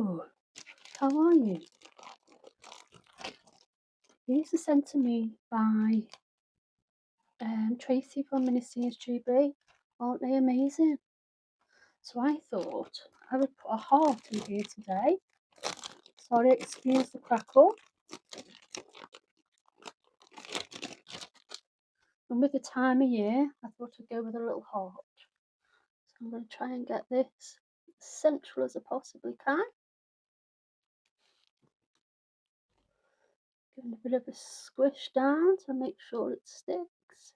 Hello, how are you? These are sent to me by Tracy from Ministry's GB. Aren't they amazing? So I thought I would put a heart in here today. Sorry, excuse the crackle. And with the time of year, I thought I'd go with a little heart. So I'm going to try and get this as central as I possibly can. Giving a bit of a squish down to make sure it sticks.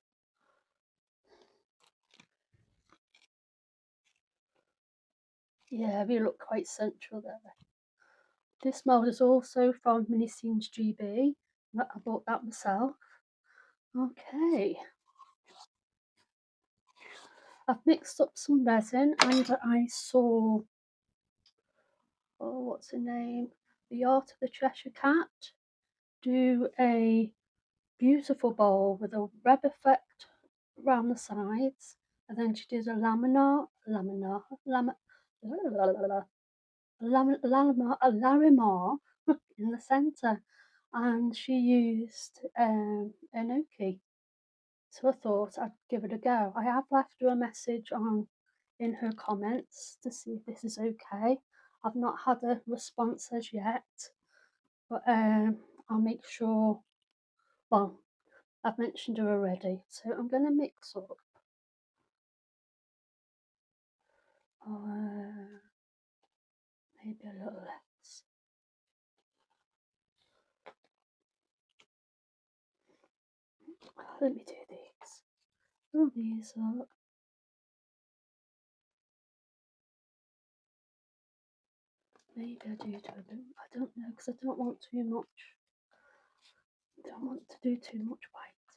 Yeah, we look quite central there. This mould is also from Mini Scenes GB. I bought that myself. Okay. I've mixed up some resin and I saw, oh, what's her name? The Art of the Cheshire Cat do a beautiful bowl with a web effect around the sides. And then she did a larimar in the centre, and she used enoki. So I thought I'd give it a go. I have left her a message on in her comments to see if this is okay. I've not had a response as yet, but I'll make sure. Well, I've mentioned her already, so I'm going to mix up. Maybe a little less. Let me do these. Fill these up. Maybe I do a bit. I don't know, because I don't want too much. I don't want to do too much white.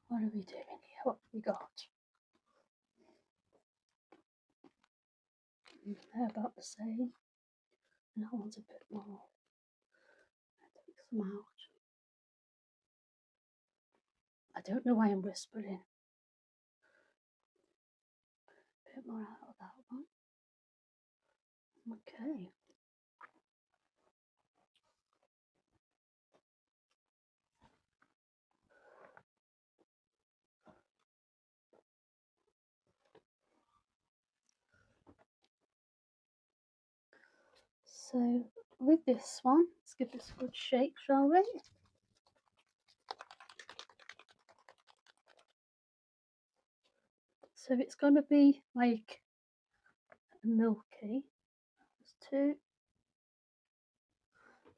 What are we doing here? What have we got? They're about the same. And that one's a bit more. Take some out. I don't know why I'm whispering. A bit more out of that one. Okay. So with this one, let's give this a good shake, shall we? So it's going to be like milky. There's 2.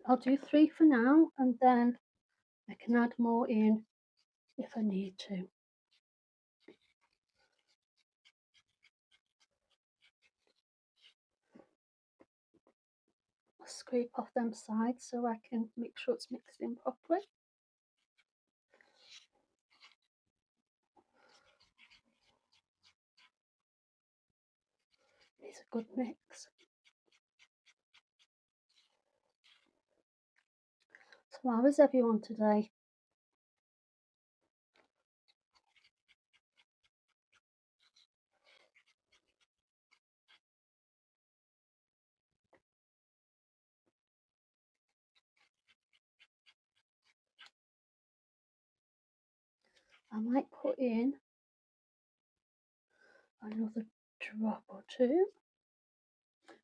I'll do 3 for now, and then I can add more in if I need to. I'll scrape off them sides so I can make sure it's mixed in properly. It's a good mix. So how is everyone today? I might put in another drop or 2.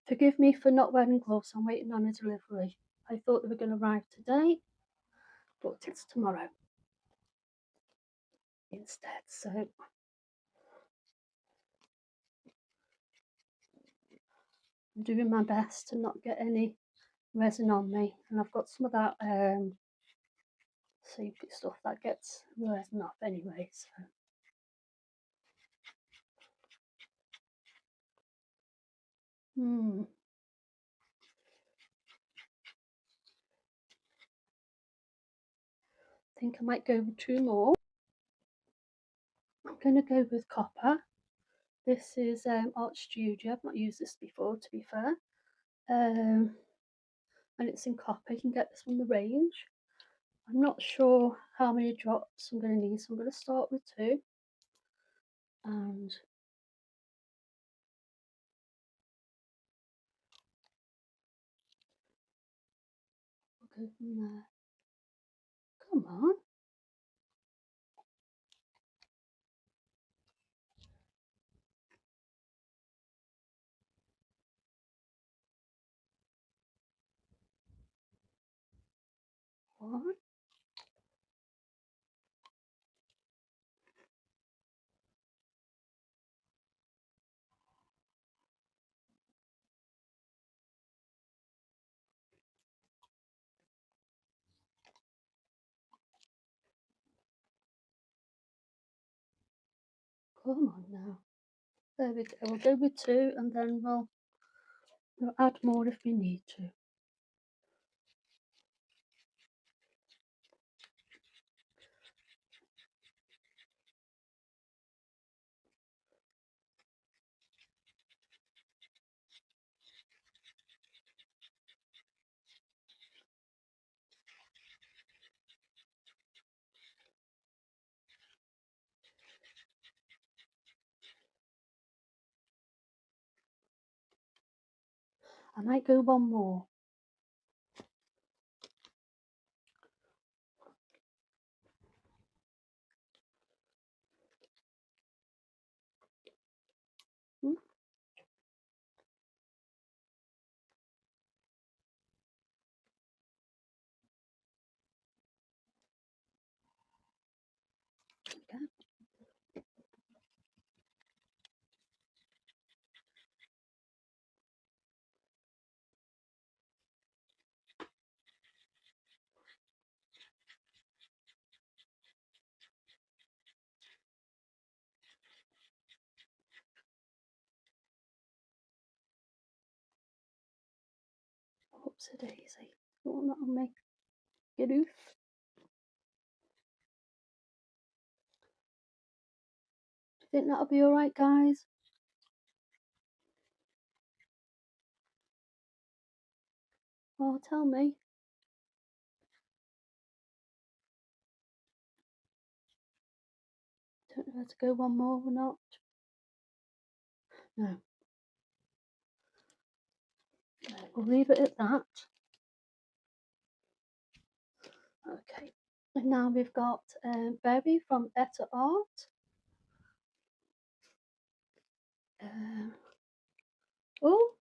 Forgive me for not wearing gloves, I'm waiting on a delivery. I thought they were going to arrive today, but it's tomorrow instead. So I'm doing my best to not get any resin on me, and I've got some of that safety stuff that gets resin off anyway. So I think I might go with 2 more. I'm going to go with copper. This is Art Studio. I've not used this before, to be fair. And it's in copper. You can get this from the range. I'm not sure how many drops I'm going to need, so I'm going to start with 2. And go from there. Come on. One. Come on now. There we go. We'll go with 2 and then we'll add more if we need to. I might go one more. Hmm? Okay. Whoopsie daisy. Oh, that'll make it oof. Do you think that'll be alright, guys? Well, tell me. Don't know whether to go one more or not. No. We'll leave it at that. Okay. And now we've got Berry from Etter Art. Oh,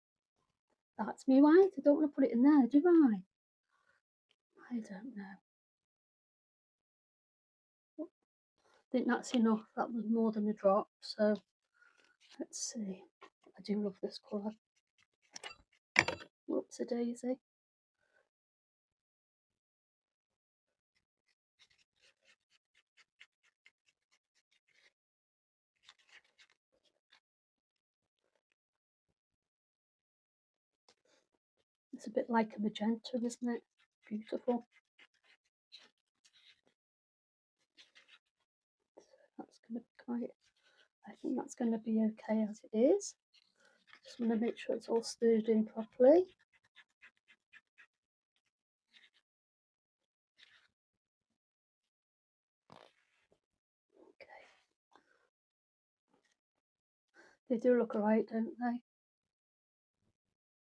that's me white. I don't want to put it in there, do I? I don't know. I think that's enough. That was more than a drop. So let's see. I do love this colour. Whoopsie daisy. It's a bit like a magenta, isn't it? Beautiful. So that's going to be quite, I think that's going to be okay as it is. Just want to make sure it's all stirred in properly. Okay. They do look alright, don't they?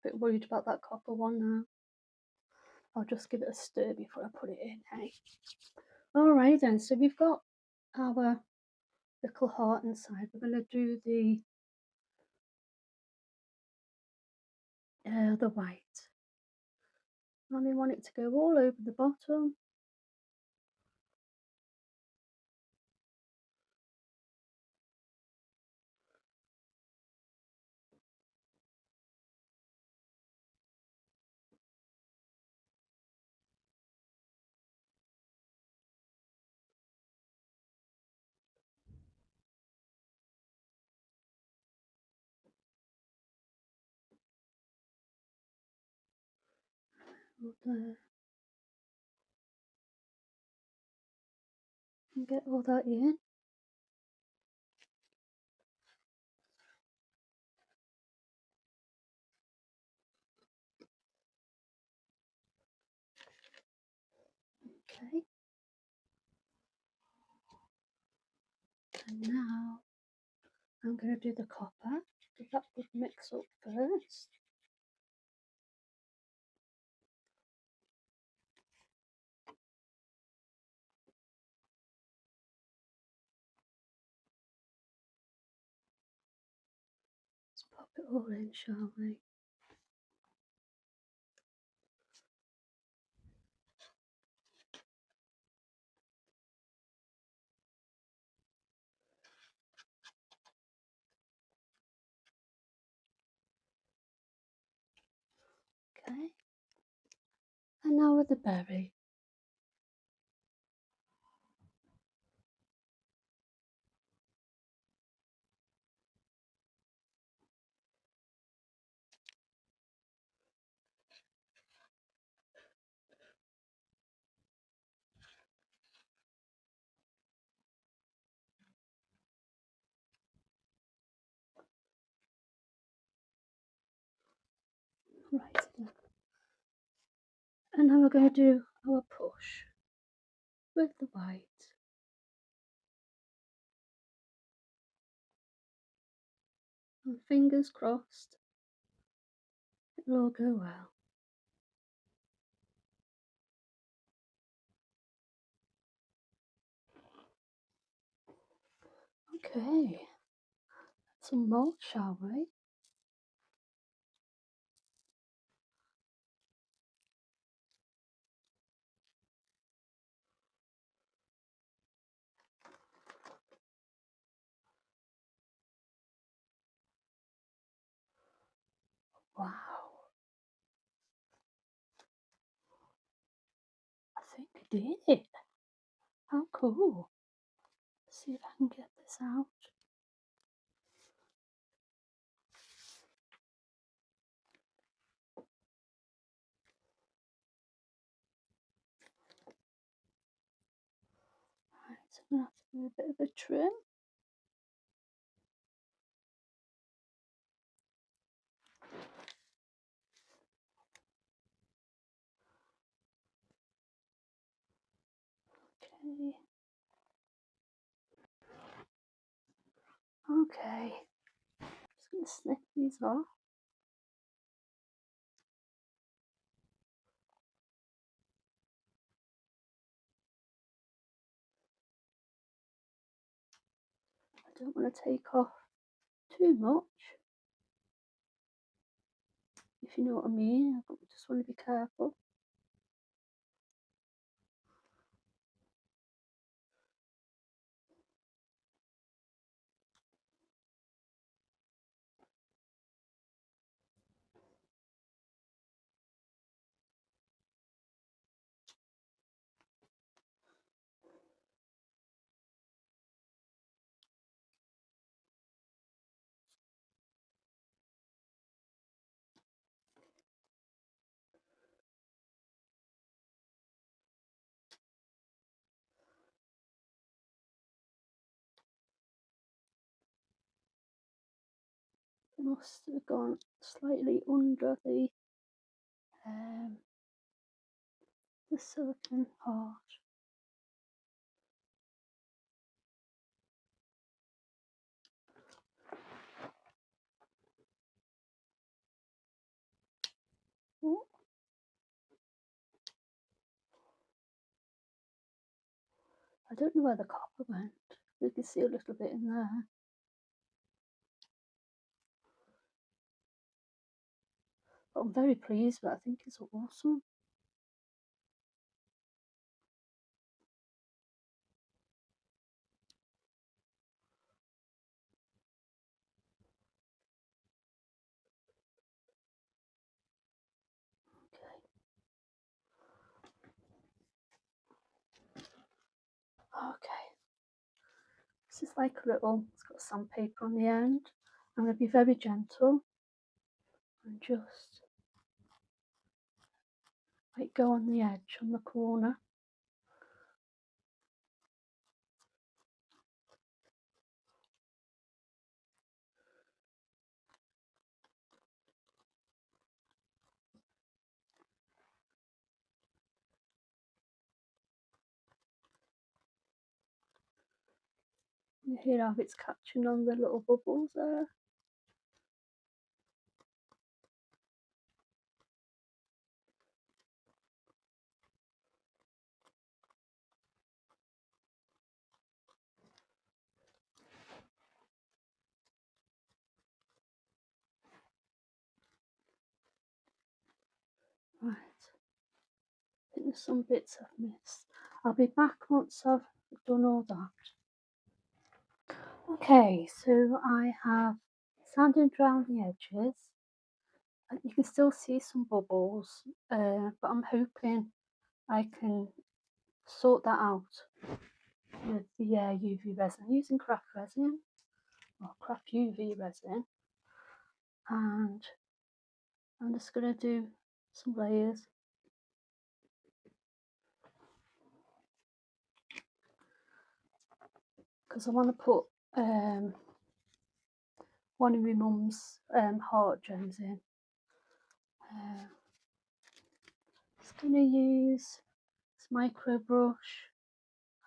Bit worried about that copper one now. I'll just give it a stir before I put it in, hey? Alright then, so we've got our little heart inside. We're going to do the white. And we want it to go all over the bottom. And get all that in. Okay. And now I'm going to do the copper. So that would mix up first. Put it all in, shall we? Okay. And now with the berry. Right. And now we're going to do our push with the white. And fingers crossed, it'll all go well. Okay, some more, shall we? Wow, I think I did it. How cool. Let's see if I can get this out. Right, so I'm going to have to do a bit of a trim. Okay. Okay. Just going to snip these off. I don't want to take off too much, if you know what I mean. I just want to be careful. It must have gone slightly under the silicone part. Oh, I don't know where the copper went. You can see a little bit in there. But I'm very pleased with it. I think it's awesome. Okay. This is like a little, it's got sandpaper on the end. I'm going to be very gentle and just like go on the edge, on the corner. You hear how it's catching on the little bubbles there. think there's some bits I've missed. I'll be back once I've done all that. Okay, so I have sanded around the edges. You can still see some bubbles, but I'm hoping I can sort that out with the UV resin. I'm using craft resin or craft UV resin, and I'm just going to do some layers because I want to put one of my mum's heart gems in. Just going to use this micro brush.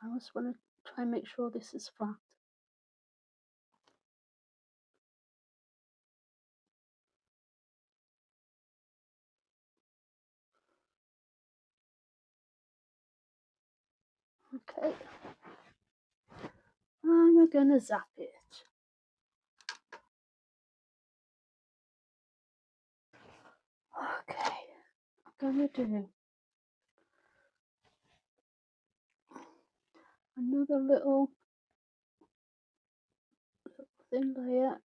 I just want to try and make sure this is flat. Okay, and we're going to zap it. Okay, I'm going to do another little thin layer.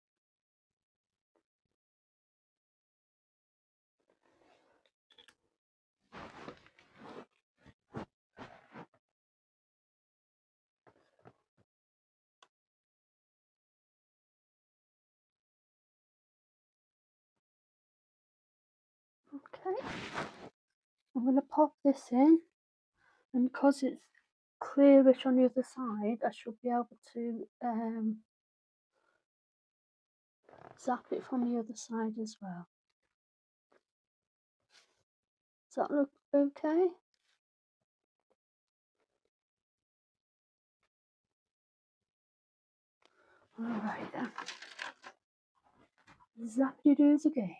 Okay, I'm going to pop this in, and because it's clearish on the other side, I should be able to zap it from the other side as well. Does that look okay? Alright then. Zap-de-doos again.